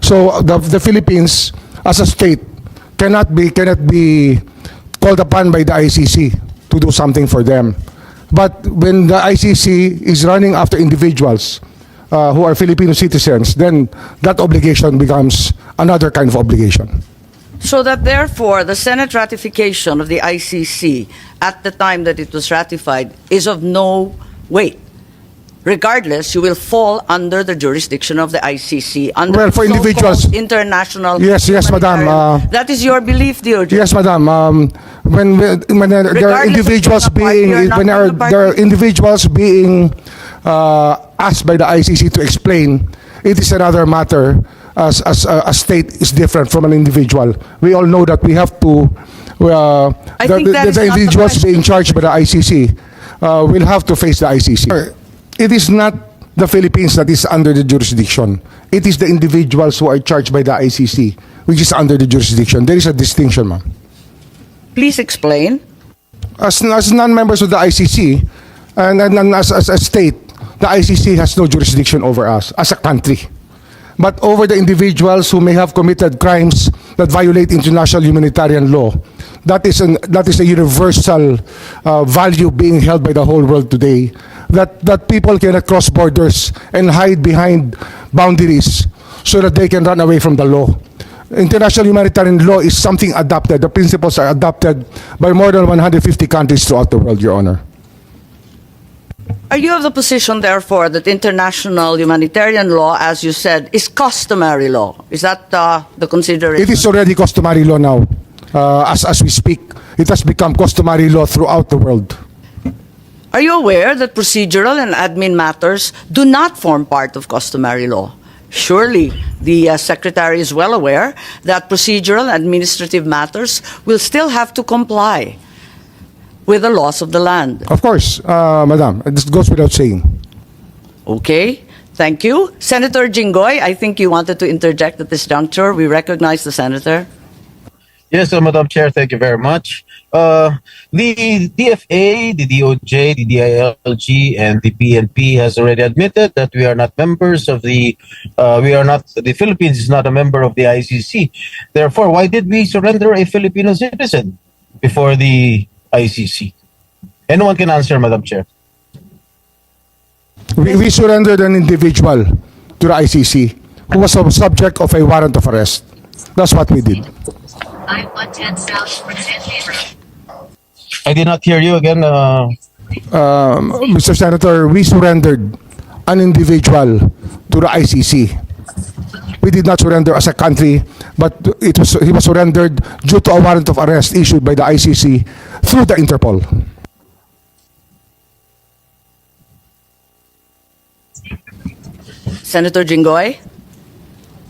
So the Philippines as a state cannot be called upon by the ICC to do something for them. But when the ICC is running after individuals who are Filipino citizens, then that obligation becomes another kind of obligation. So that therefore, the Senate ratification of the ICC at the time that it was ratified is of no weight. Regardless, you will fall under the jurisdiction of the ICC under Well, for so-called individuals- international. Yes, madam. humanitarian- that is your belief, DOJ. Yes, madam. When there are Regardless individuals of being a party being or not when being a there are party? individuals being asked by the ICC to explain, it is another matter. As a state is different from an individual. We all know that we have to. I think that is the not the individuals question. being charged by the ICC will have to face the ICC. It is not the Philippines that is under the jurisdiction. It is the individuals who are charged by the ICC, which is under the jurisdiction. There is a distinction, ma'am. Please explain. As non-members of the ICC, and as a state, the ICC has no jurisdiction over us as a country. But over the individuals who may have committed crimes that violate international humanitarian law, that is a universal value being held by the whole world today. That people cannot cross borders and hide behind boundaries so that they can run away from the law. International humanitarian law is something adopted. The principles are adopted by more than 150 countries throughout the world, Your Honor. Are you of the position, therefore, that international humanitarian law, as you said, is customary law? Is that the consideration? It is already customary law now. As we speak, it has become customary law throughout the world. Are you aware that procedural and admin matters do not form part of customary law? Surely the Secretary is well aware that procedural and administrative matters will still have to comply with the laws of the land. Of course, Madam, this goes without saying. Okay, thank you. Senator Jinggoy, I think you wanted to interject at this juncture. We recognize the Senator. Yes, Madam Chair, thank you very much. The DFA, the DOJ, the DILG, and the PNP has already admitted that we are not members of the Philippines is not a member of the ICC. Therefore, why did we surrender a Filipino citizen before the ICC? Anyone can answer, Madam Chair. We surrendered an individual to the ICC who was a subject of a warrant of arrest. That's what we did. I did not hear you again. Mr. Senator, we surrendered an individual to the ICC. We did not surrender as a country, but he was surrendered due to a warrant of arrest issued by the ICC through the Interpol. Senator Jinggoy,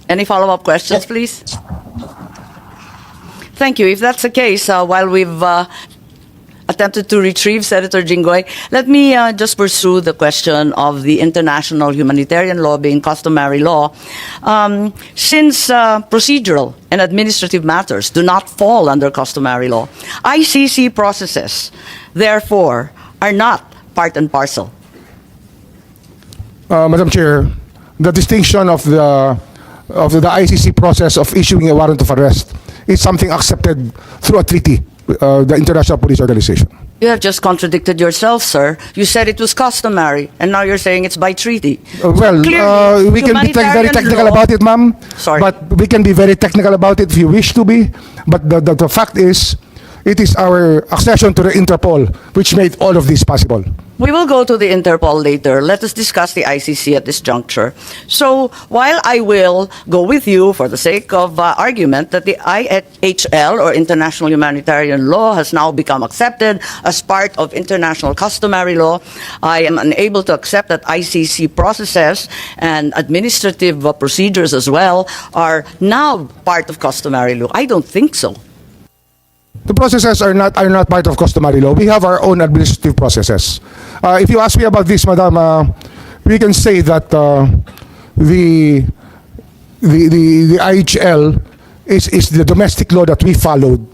any follow-up questions, please? Thank you. If that's the case, while we've attempted to retrieve Senator Jinggoy, let me just pursue the question of the international humanitarian law being customary law. Since procedural and administrative matters do not fall under customary law, ICC processes, therefore, are not part and parcel. Madam Chair, the distinction of the ICC process of issuing a warrant of arrest is something accepted through a treaty, the International Police Organization. You have just contradicted yourself, sir. You said it was customary, and now you're saying it's by treaty. Clearly, we can be very humanitarian technical law- about it, ma'am. Sorry. But we can be very technical about it if you wish to be. But the fact is, it is our accession to the Interpol which made all of this possible. We will go to the Interpol later. Let us discuss the ICC at this juncture. So while I will go with you for the sake of argument that the IHL, or International Humanitarian Law, has now become accepted as part of international customary law, I am unable to accept that ICC processes and administrative procedures as well are now part of customary law. I don't think so. The processes are not part of customary law. We have our own administrative processes. If you ask me about this, Madam, we can say that the IHL is the domestic law that we followed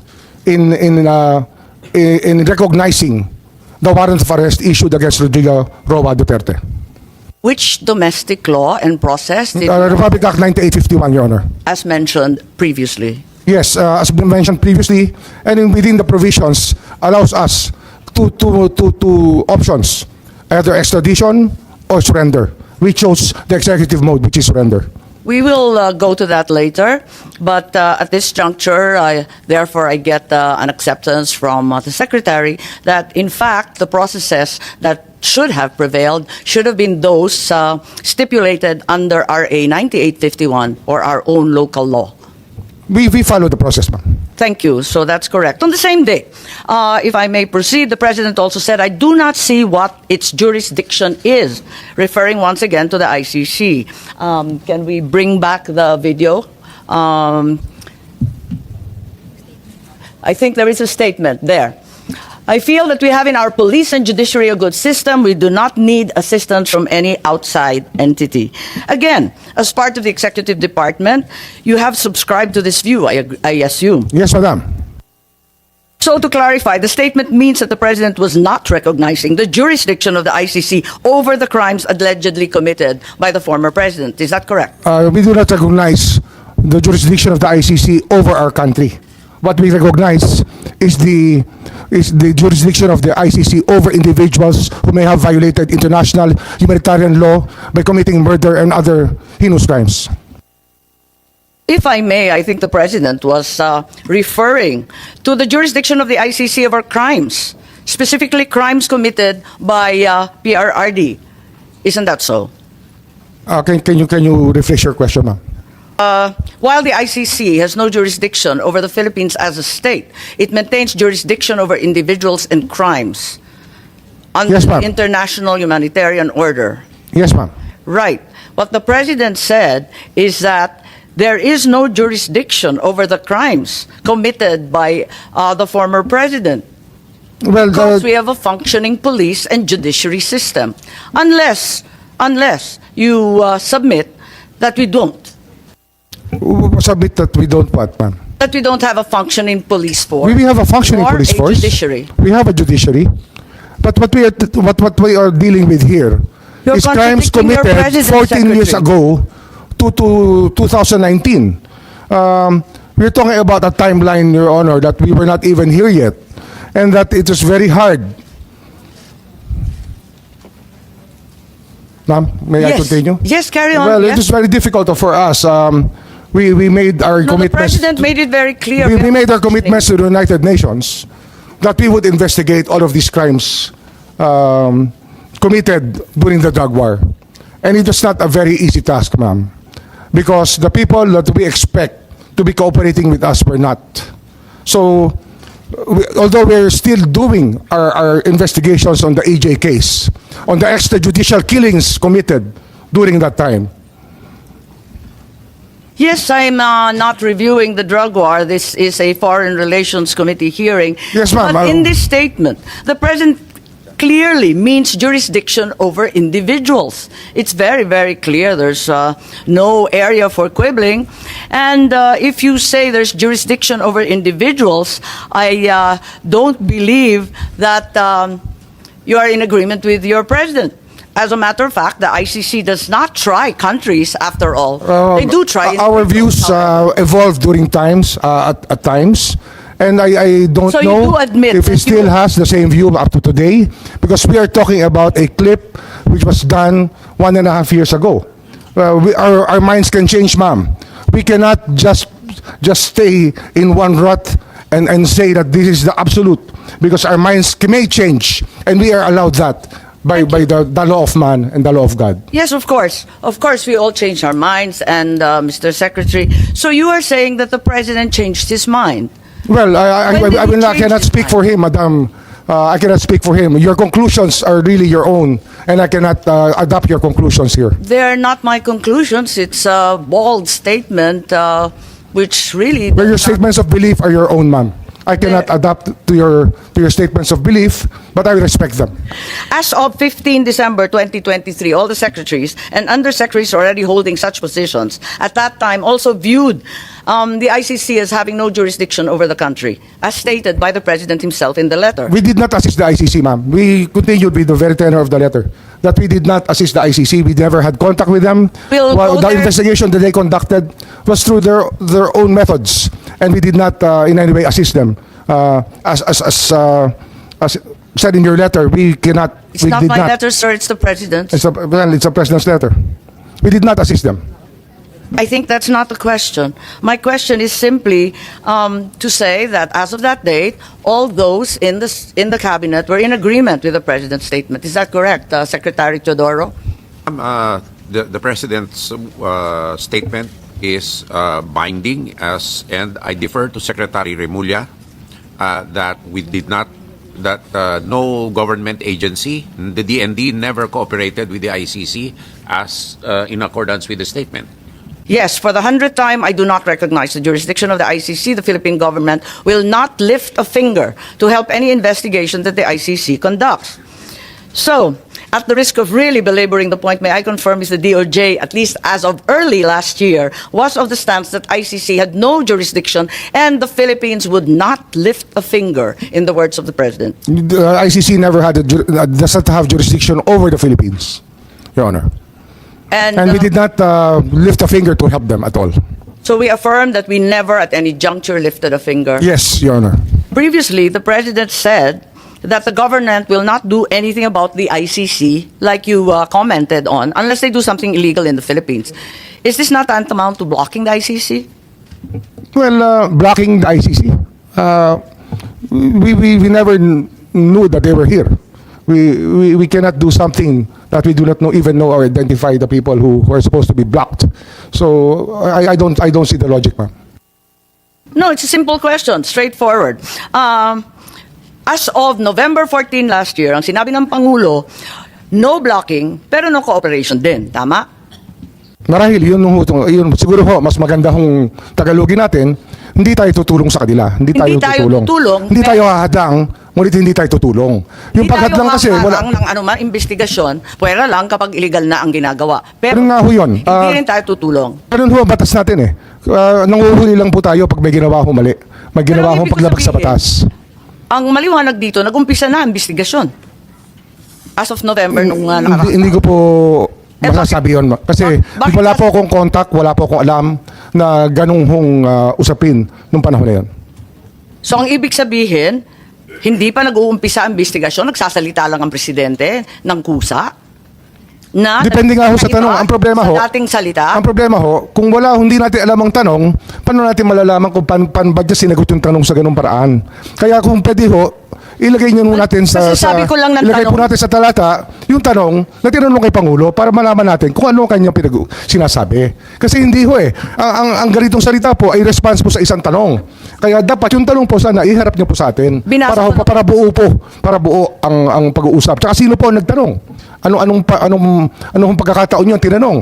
in recognizing the warrant of arrest issued against Rodrigo Roa Duterte. Which domestic law and process did, Republic Act 9851, Your Honor. as mentioned previously? Yes, as been mentioned previously, and within the provisions allows us two options, either extradition or surrender. We chose the executive mode, which is surrender. We will go to that later, but at this juncture, therefore, I get an acceptance from the Secretary that, in fact, the processes that should have prevailed should have been those stipulated under RA 9851 or our own local law. We follow the process, ma'am. Thank you. So that's correct. On the same day, if I may proceed, the President also said, I do not see what its jurisdiction is, referring once again to the ICC. Can we bring back the video? I think there is a statement there. I feel that we have in our police and judiciary a good system. We do not need assistance from any outside entity. Again, as part of the executive department, you have subscribed to this view, I assume. Yes, madam. So to clarify, the statement means that the President was not recognizing the jurisdiction of the ICC over the crimes allegedly committed by the former President. Is that correct? We do not recognize the jurisdiction of the ICC over our country. What we recognize is the jurisdiction of the ICC over individuals who may have violated international humanitarian law by committing murder and other heinous crimes. If I may, I think the President was referring to the jurisdiction of the ICC over crimes, specifically crimes committed by PRRD. Isn't that so? Can you rephrase your question, ma'am? While the ICC has no jurisdiction over the Philippines as a state, it maintains jurisdiction over individuals and crimes under Yes, the ma'am. international humanitarian order. Yes, ma'am. Right. What the President said is that there is no jurisdiction over the crimes committed by the former President Well, because we have a functioning police and judiciary system. Unless you submit that we don't. submit that we don't what, ma'am? That we don't have a functioning police force. We have a functioning or police a force. Judiciary. We have a judiciary. But what we are dealing with here You're is crimes contradicting your committed President, 14 years Secretary. ago to 2019. We're talking about a timeline, Your Honor, that we were not even here yet, and that it was very hard. Ma'am, may I continue? Yes, carry on. Well, yes. it is very difficult for us. We made our No, the commitments. President made it very clear. We made our commitments to the United Nations that we would investigate all of these crimes committed during the drug war. And it is not a very easy task, ma'am, because the people that we expect to be cooperating with us were not. So, although we're still doing our investigations on the AJ case, on the extrajudicial killings committed during that time. Yes, I'm not reviewing the drug war. This is a Foreign Relations Committee hearing. Yes, ma'am. But in this statement, the President clearly means jurisdiction over individuals. It's very, very clear. There's no area for quibbling. And if you say there's jurisdiction over individuals, I don't believe that you are in agreement with your President. As a matter of fact, the ICC does not try countries, after all. They do try. Our views evolve during times, at times. And I don't So you know do admit if he that still you- has the same view up to today, because we are talking about a clip which was done 1.5 years ago. Our minds can change, ma'am. We cannot just stay in one rut and say that this is the absolute, because our minds may change, and we are allowed that by the law of man and the law of God. Yes, of course. Of course, we all change our minds, and Mr. Secretary. So you are saying that the President changed his mind? Well, When did he I change cannot his speak mind? for him, Madam. I cannot speak for him. Your conclusions are really your own, and I cannot adopt your conclusions here. They're not my conclusions. It's a bold statement, which really... Well, your statements of belief are your own, ma'am. I cannot adapt to your statements of belief, but I respect them. As of 15 December 2023, all the secretaries and undersecretaries already holding such positions at that time also viewed the ICC as having no jurisdiction over the country, as stated by the President himself in the letter. We did not assist the ICC, ma'am. We continued with the very tenor of the letter that we did not assist the ICC. We never had contact with them. We'll go The there. investigation that they conducted was through their own methods, and we did not in any way assist them. As said in your letter, we cannot. It's we not did my not. letter, sir, it's the President's. It's a president's letter. We did not assist them. I think that's not the question. My question is simply to say that as of that date, all those in the cabinet were in agreement with the President's statement. Is that correct, Secretary Teodoro? The President's statement is binding, and I defer to Secretary Remulla that we did not, that no government agency, the DND, never cooperated with the ICC as in accordance with the statement. Yes, for the 100th time, I do not recognize the jurisdiction of the ICC. The Philippine government will not lift a finger to help any investigation that the ICC conducts. So, at the risk of really belaboring the point, may I confirm is the DOJ, at least as of early last year, was of the stance that ICC had no jurisdiction and the Philippines would not lift a finger, in the words of the President. The ICC never does not have jurisdiction over the Philippines, Your Honor. And we did not lift a finger to help them at all. So we affirm that we never at any juncture lifted a finger. Yes, Your Honor. Previously, the President said that the government will not do anything about the ICC, like you commented on, unless they do something illegal in the Philippines. Is this not tantamount to blocking the ICC? Well, blocking the ICC. We never knew that they were here. We cannot do something that we do not even know or identify the people who are supposed to be blocked. So I don't see the logic, ma'am. No, it's a simple question, straightforward. As of November 14 last year, ang sinabi ng Pangulo, no blocking, pero no cooperation din. Tama? Marahil yun siguro ho mas maganda kung Tagalogin natin, hindi tayo tutulong sa kanila. Hindi tayo tutulong. Hindi tayo hahadang, ngunit hindi tayo tutulong. Yung paghadlang kasi wala ng anuman investigasyon, pwera lang kapag illegal na ang ginagawa. Pero nga ho yun. Hindi rin tayo tutulong. Ganun ho ang batas natin eh. Nanguhuli lang po tayo pag may ginawa ho mali. May ginawa ho Pero ibig paglabag sa sabihin, batas. Ang maliwanag dito, nag-umpisa na ang investigasyon. As of November nung Hindi ko po masasabi yun. Kasi bakit wala po akong contact, wala po akong alam na ganung hong usapin nung panahon na yun. So ang ibig sabihin, hindi pa nag-uumpisa ang investigasyon, nagsasalita lang ang presidente ng kusa. Na Depende nga ho sa tanong. Ang problema ho, sa dating salita. ang problema ho, kung hindi natin alam ang tanong, paano natin malalaman kung paano ba niya sinagot yung tanong sa ganung paraan? Kaya kung pwede ho, ilagay nyo natin Kasi sabi ko lang ng ilagay po tanong. natin sa talata yung tanong na tinanong kay Pangulo para malaman natin kung ano ang kanyang sinasabi. Kasi hindi ho eh. Ang ganitong salita po ay response po sa isang tanong. Kaya dapat yung tanong po sana iharap niyo po sa atin para buo ang pag-uusap. Tsaka sino po ang nagtanong? Anong pagkakataon niyo ang tinanong?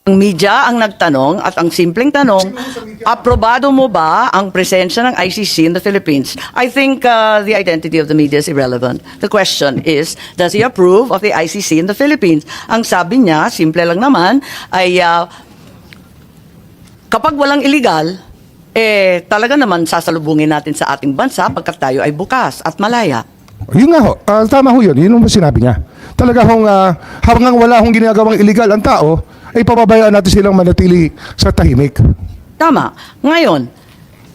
Ang media ang nagtanong at ang simpleng tanong, aprobado mo ba ang presensya ng ICC in the Philippines? I think the identity of the media is irrelevant. The question is, does he approve of the ICC in the Philippines? Ang sabi niya, simple lang naman, ay kapag walang illegal, talaga naman sasalubungin natin sa ating bansa pagkat tayo ay bukas at malaya. Yun nga ho, tama ho yun. Yun ang sinabi niya. Talaga hong hanggang wala hong ginagawang illegal ang tao, ay papabayaan natin silang manatili sa tahimik. Tama. Ngayon,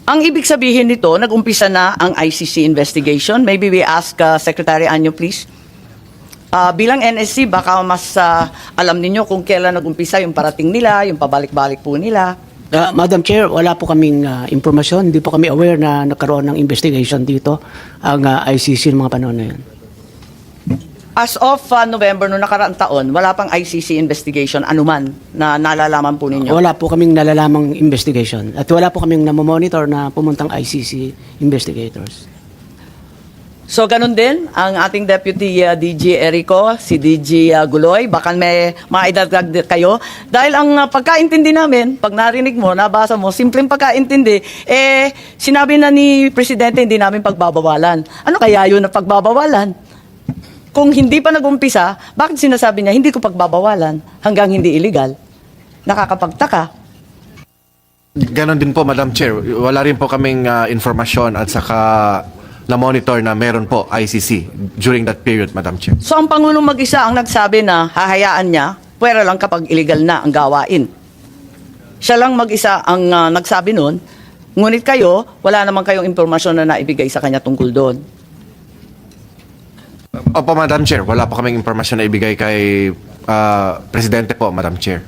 ang ibig sabihin nito, nag-umpisa na ang ICC investigation. Maybe we ask Secretary Anyo, please. Bilang NSC, baka mas alam ninyo kung kailan nag-umpisa yung parating nila, yung pabalik-balik po nila. Madam Chair, wala po kaming impormasyon. Hindi po kami aware na nagkaroon ng investigation dito ang ICC ng mga panahon na yun. As of November noong nakaraang taon, wala pang ICC investigation anuman na nalalaman po ninyo? Wala po kaming nalalamang investigation. At wala po kaming namomonitor na pumuntang ICC investigators. So, ganun din ang ating Deputy DG Erico, si DG Guloy. Baka may maidagdag kayo. Dahil ang pagkaintindi namin, pag narinig mo, nabasa mo, simpleng pagkaintindi, sinabi na ni Presidente, hindi namin pagbabawalan. Ano kaya yun na pagbabawalan? Kung hindi pa nag-umpisa, bakit sinasabi niya, hindi ko pagbabawalan hanggang hindi illegal? Nakakapagtaka. Ganon din po, Madam Chair. Wala rin po kaming informasyon at saka na-monitor na meron po ICC during that period, Madam Chair. So ang Pangulong mag-isa ang nagsabi na hahayaan niya, pwera lang kapag illegal na ang gawain. Siya lang mag-isa ang nagsabi noon, ngunit kayo, wala naman kayong impormasyon na naibigay sa kanya tungkol doon. Opo, Madam Chair. Wala po kaming informasyon na ibigay kay Presidente po, Madam Chair.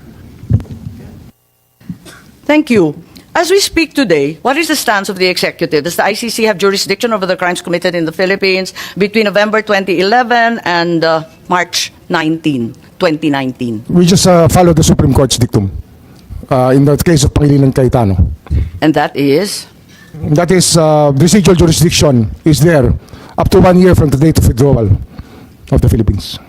Thank you. As we speak today, what is the stance of the executive? Does the ICC have jurisdiction over the crimes committed in the Philippines between November 2011 and March 2019? We just follow the Supreme Court's dictum in the case of Pangilinan Cayetano. And that is? That is, residual jurisdiction is there up to 1 year from the date of withdrawal of the Philippines.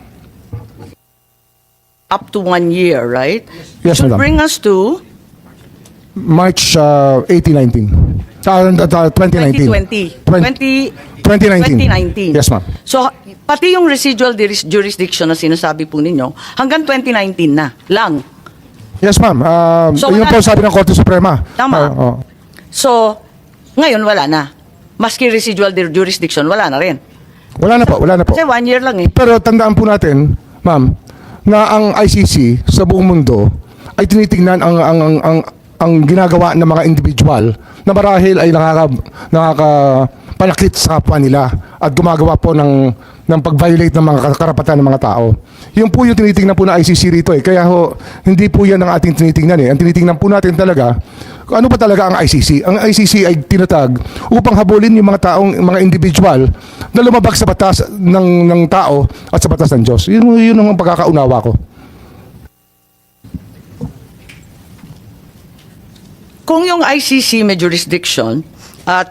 Up to 1 year, right? Yes, Should madam. bring us to March 2019. 2019. 2020. 2019. Yes, ma'am. So, pati yung residual jurisdiction na sinasabi po ninyo, hanggang 2019 na lang. Yes, ma'am. So, yun wala- po sabi ng Korte Suprema. Tama. Oh. So, ngayon wala na. Maski residual jurisdiction, wala na rin. Wala na po, wala na po. Kasi 1 year lang eh. Pero tandaan po natin, ma'am, na ang ICC sa buong mundo ay tinitingnan ang ginagawa ng mga individual na marahil ay nakakapanakit sa kapwa nila at gumagawa po ng pag-violate ng mga karapatan ng mga tao. Yun po yung tinitingnan po ng ICC rito eh. Kaya ho, hindi po yan ang ating tinitingnan eh. Ang tinitingnan po natin talaga, ano ba talaga ang ICC? Ang ICC ay tinatag upang habulin yung mga individual na lumabag sa batas ng tao at sa batas ng Diyos. Yun ang pagkakaunawa ko. Kung yung ICC may jurisdiction at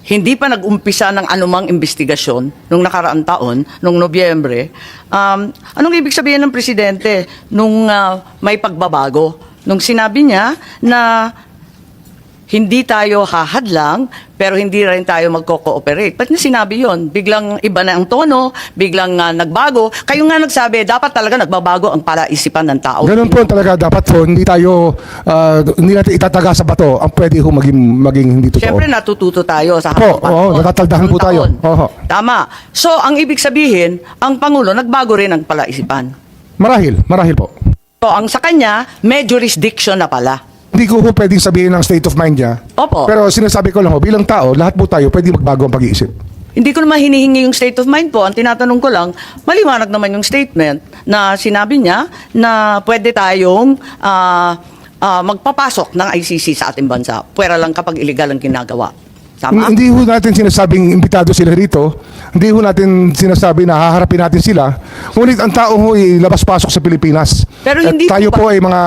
hindi pa nag-umpisa ng anumang investigasyon nung nakaraang taon, nung Nobyembre, anong ibig sabihin ng Presidente nung may pagbabago? Nung sinabi niya na hindi tayo hahadlang, pero hindi rin tayo magko-cooperate. Ba't niya sinabi yon? Biglang iba na ang tono, biglang nagbago. Kayo nga nagsabi, dapat talaga nagbabago ang palaisipan ng tao. Ganun po talaga dapat po, hindi natin itataga sa bato ang pwede ho maging hindi totoo. Siyempre natututo tayo sa Po, habang oo, panahon. natataldahan po tayo. Taon. Oho. Tama. So, ang ibig sabihin, ang Pangulo, nagbago rin ang palaisipan. Marahil po. So, ang sa kanya, may jurisdiction na pala. Hindi ko po pwedeng sabihin ang state of mind niya. Opo. Pero sinasabi ko lang ho, bilang tao, lahat po tayo pwede magbago ang pag-iisip. Hindi ko naman hinihingi yung state of mind po. Ang tinatanong ko lang, maliwanag naman yung statement na sinabi niya na pwede tayong magpapasok ng ICC sa ating bansa. Pwera lang kapag illegal ang ginagawa. Tama? Hindi ho natin sinasabing imbitado sila rito. Hindi ho natin sinasabi na haharapin natin sila. Ngunit ang tao ho ay labas-pasok sa Pilipinas. Pero At hindi tayo po po ay mga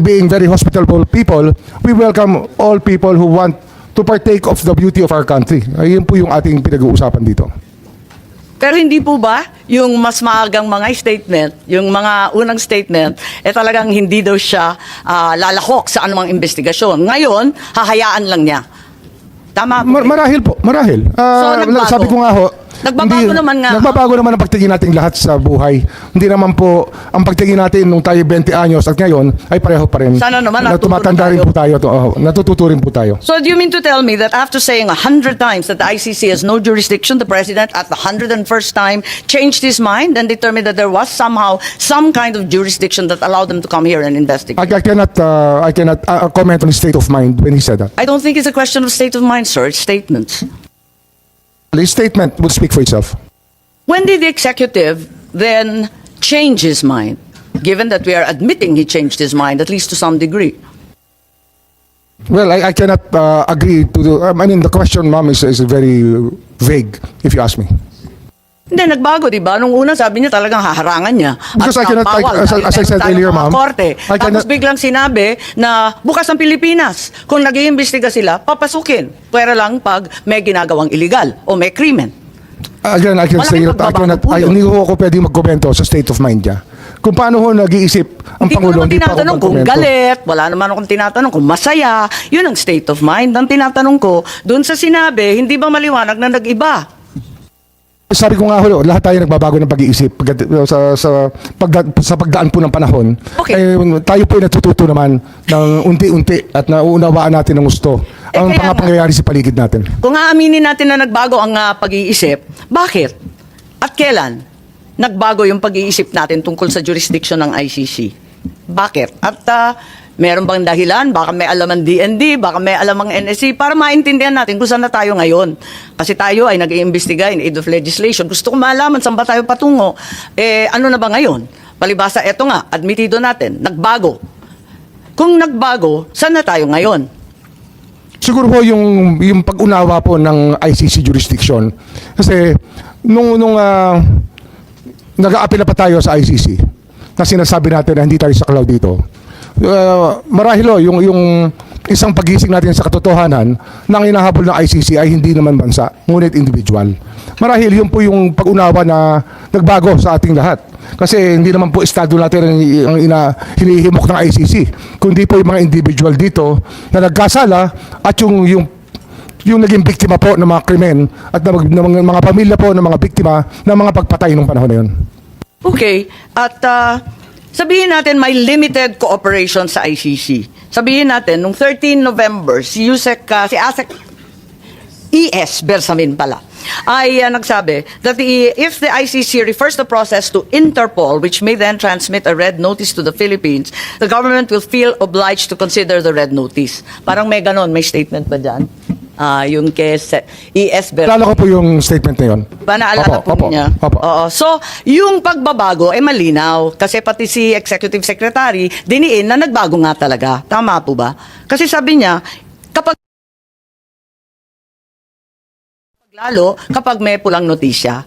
being very hospitable people, we welcome all people who want to partake of the beauty of our country. Ayun po yung ating pinag-uusapan dito. Pero hindi po ba yung mas maagang mga statement, yung mga unang statement, talagang hindi daw siya lalahok sa anumang investigasyon. Ngayon, hahayaan lang niya. Tama po. Marahil po, marahil. nagbago. Sabi ko nga ho, Nagbabago naman nga. Nagbabago naman ang pagtingin natin lahat sa buhay. Hindi naman po ang pagtingin natin nung tayo 20 anyos at ngayon ay pareho pa rin. Sana naman na tumatanda rin po tayo. Natututo rin po tayo. So do you mean to tell me that after saying 100 times that the ICC has no jurisdiction, the President at the 101st time changed his mind and determined that there was somehow some kind of jurisdiction that allowed them to come here and investigate? I cannot comment on his state of mind when he said that. I don't think it's a question of state of mind, sir. It's statements. His statement would speak for itself. When did the executive then change his mind, given that we are admitting he changed his mind, at least to some degree? Well, I cannot agree to the... I mean, the question, ma'am, is very vague, if you ask me. Hindi, nagbago, di ba? Nung una, sabi niya talagang haharangan niya. Because I cannot- bawal, as I dahil said meron tayong earlier, mga ma'am, Korte. I Tapos cannot- biglang sinabi na bukas ang Pilipinas. Kung nag-iimbestiga sila, papasukin. Pwera lang pag may ginagawang illegal o may krimen. Again, I can say Malaking that pagbabago po yun. hindi ko ako pwede magkomento sa state of mind niya. Kung paano ho nag-iisip ang Hindi ko Pangulo, naman hindi pa ako tinatanong kung magkomento. galit, wala naman akong tinatanong kung masaya. Yun ang state of mind. Ang tinatanong ko, doon sa sinabi, hindi ba maliwanag na nag-iba? Sabi ko nga ho, lahat tayo nagbabago ng pag-iisip sa pagdaan po ng panahon. Okay. Tayo po ay natututo naman ng unti-unti at nauunawaan natin ng gusto ang kaya mga nga. pangyayari sa paligid natin. Kung aaminin natin na nagbago ang pag-iisip, bakit? At kailan nagbago yung pag-iisip natin tungkol sa jurisdiction ng ICC? Bakit? At meron bang dahilan? Baka may alam ang DND, baka may alam ang NSC, para maintindihan natin kung saan na tayo ngayon. Kasi tayo ay nag-iimbestiga in aid of legislation. Gusto ko malaman saan ba tayo patungo. Ano na ba ngayon? Palibasa, eto nga, admitido natin, nagbago. Kung nagbago, saan na tayo ngayon? Siguro po yung pag-unawa po ng ICC jurisdiction. Kasi nung nag-a-appeal na pa tayo sa ICC, na sinasabi natin na hindi tayo saklaw dito, marahil yung isang pagising natin sa katotohanan na ang hinahabol ng ICC ay hindi naman bansa, ngunit individual. Marahil yun po yung pag-unawa na nagbago sa ating lahat. Kasi hindi naman po estado natin ang hinihimok ng ICC, kundi po yung mga individual dito na nagkasala at yung naging biktima po ng mga krimen at ng mga pamilya po ng mga biktima ng mga pagpatay ng panahon na yun. Okay, at sabihin natin may limited cooperation sa ICC. Sabihin natin, nung 13 November, si ASEC ES Bersamin pala, ay nagsabi that if the ICC refers the process to Interpol, which may then transmit a red notice to the Philippines, the government will feel obliged to consider the red notice. Parang may ganon, may statement ba dyan? Yung kay ES Bersamin. Lalo ko po yung statement na yun. Ba naalala po niya? Opo. Oo. So, yung pagbabago ay malinaw kasi pati si Executive Secretary diniin na nagbago nga talaga. Tama po ba? Kasi sabi niya, kapag may pulang notisya.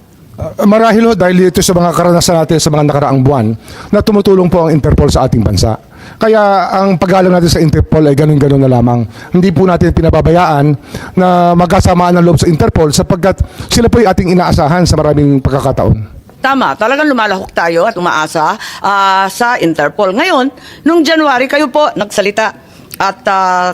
Marahil ho, dahil ito sa mga karanasan natin sa mga nakaraang buwan na tumutulong po ang Interpol sa ating bansa. Kaya ang pag-alam natin sa Interpol ay ganun-ganun na lamang. Hindi po natin pinababayaan na magkasamaan ng loob sa Interpol sapagkat sila po ay ating inaasahan sa maraming pagkakataon. Tama, talagang lumalahok tayo at umaasa sa Interpol. Ngayon, nung January, kayo po nagsalita at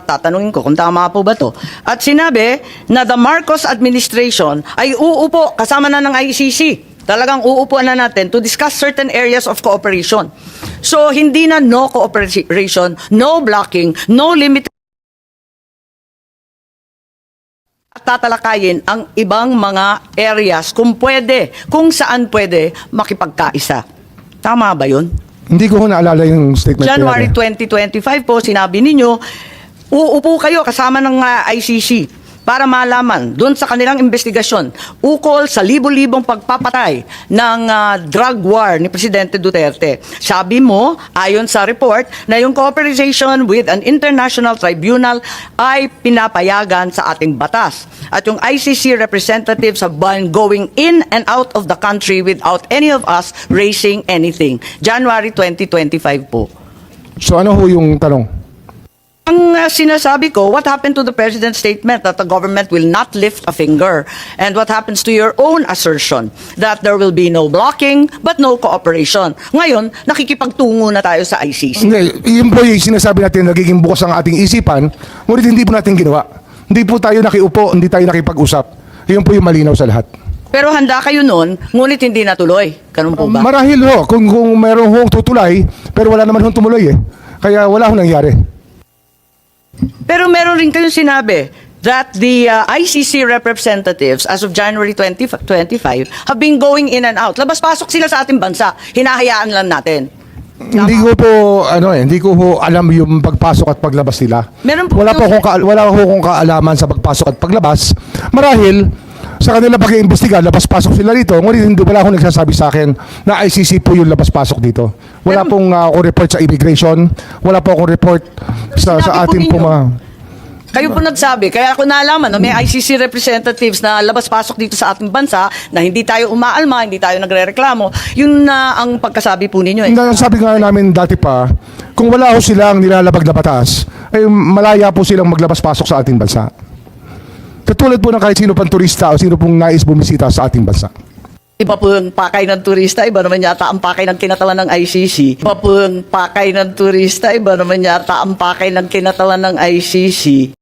tatanungin ko kung tama po ba to. At sinabi na the Marcos administration ay uupo kasama na ng ICC. Talagang uupuan na natin to discuss certain areas of cooperation. So, hindi na no cooperation, no blocking, no limit. At tatalakayin ang ibang mga areas kung pwede, kung saan pwede makipagkaisa. Tama ba yun? Hindi ko ho naalala yung statement. January ko yan, 2025 po, sinabi ninyo, uupo kayo kasama ng ICC para malaman doon sa kanilang investigasyon ukol sa libo-libong pagpapatay ng drug war ni Presidente Duterte. Sabi mo, ayon sa report, na yung cooperation with an international tribunal ay pinapayagan sa ating batas. At yung ICC representatives have been going in and out of the country without any of us raising anything. January 2025 po. So ano ho yung tanong? Ang sinasabi ko, what happened to the President's statement that the government will not lift a finger? And what happens to your own assertion that there will be no blocking but no cooperation? Ngayon, nakikipagtungo na tayo sa ICC. Hindi, yun po yung sinasabi natin nagiging bukas ang ating isipan, ngunit hindi po natin ginawa. Hindi po tayo nakiupo, hindi tayo nakipag-usap. Yun po yung malinaw sa lahat. Pero handa kayo nun, ngunit hindi natuloy. Ganun po ba? Marahil ho, kung meron hong tutulay, pero wala naman hong tumuloy eh. Kaya wala hong nangyari. Pero meron rin kayong sinabi that the ICC representatives as of January 2025 have been going in and out. Labas-pasok sila sa ating bansa. Hinahayaan lang natin. Hindi ko po hindi ko ho alam yung pagpasok at paglabas nila. Meron po wala po akong kaalaman sa pagpasok at paglabas. Marahil sa kanila pag-iimbestiga, labas-pasok sila rito. Ngunit wala akong nagsasabi sa akin na ICC po yung labas-pasok dito. Wala pong akong report sa immigration. Wala po akong report sa Sinabi po ating ninyo. Kayo po nagsabi, kaya ako nalaman, no, may ICC representatives na labas-pasok dito sa ating bansa na hindi tayo umaalma, hindi tayo nagrereklamo. Yun na ang pagkasabi po ninyo. Ang sabi nga namin dati pa, kung wala ho silang nilalabag na batas, ay malaya po silang maglabas-pasok sa ating bansa. Katulad po ng kahit sino pang turista o sino pong nais bumisita sa ating bansa. Iba po yung pakay ng turista, iba naman yata ang pakay ng kinatawan ng ICC. Iba po yung pakay ng turista, iba naman yata ang pakay ng kinatawan ng ICC.